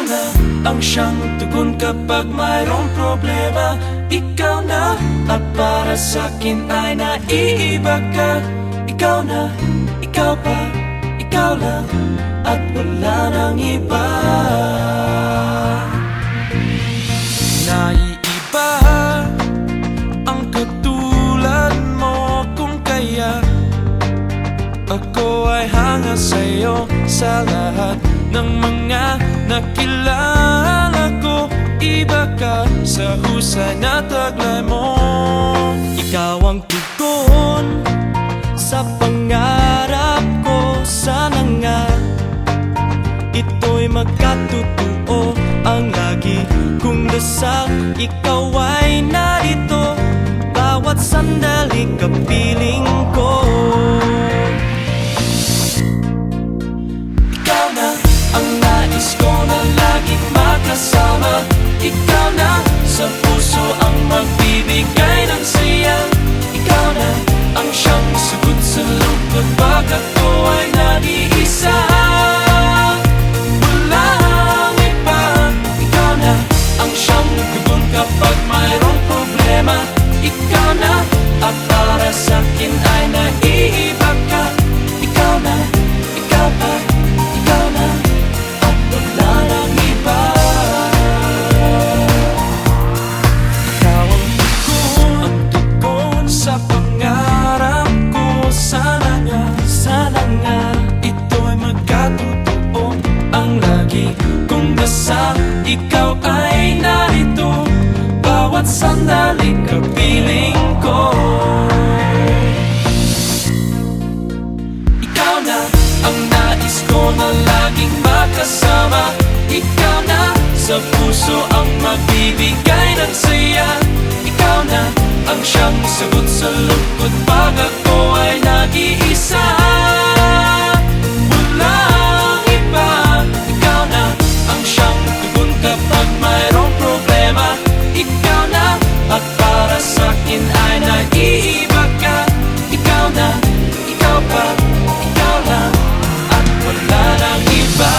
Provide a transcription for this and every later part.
na ang siyang tugon kapag mayroong problema. Ikaw na, at para sa'kin ay naiiba ka. Ikaw na, ikaw pa, ikaw lang, at wala nang iba. Naiiba ang katulad mo, kung kaya ako ay hanga sa'yo. Sa lahat ng mga nakilala ko, iba ka sa husay na taglay mo. Ikaw ang tugon sa pangarap ko. Sana nga ito'y magkatotoo, ang lagi kong dasal. Ikaw ay narito, bawat sandali kapiling ko. Ikaw na ang nais ko na laging makasama. Ikaw na sa puso ang magbibigay ng saya. Ikaw na ang siyang sagot sa lungkot pag ako ay nag-iisa. Walang iba. Ikaw na ang siyang tugon kapag mayroong problema. Ikaw na, at para sa'kin ay naiiba ka. Ikaw na, ikaw pa, ikaw na, at wala nang iba. Ikaw ang tugon sa pangarap ko. Sana nga ito'y magkatotoo, ang lagi kong dasal. Ikaw ay narito, bawat sandali kapiling ko. Ikaw na ang nais ko na laging makasama. Ikaw na sa puso ang magbibigay ng saya. Ikaw na ang siyang sagot sa lungkot pag ako ay nag-iisa. Walang iba. Ikaw na ang siyang tugon kapag mayroong problema. Ikaw na, at para sa'kin ay naiiba ka. Ikaw na, ikaw pa, ikaw lang, at wala nang iba.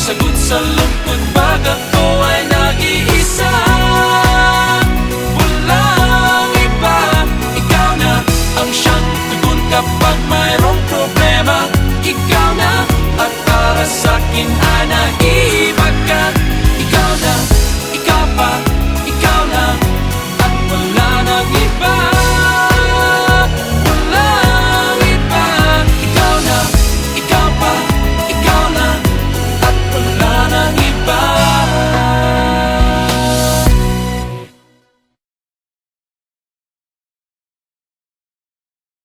Sagot sa lungkot pag ako ay nag-iisa. Walang iba. Ikaw na ang siyang tugon kapag mayroong problema. Ikaw na, at para sa'kin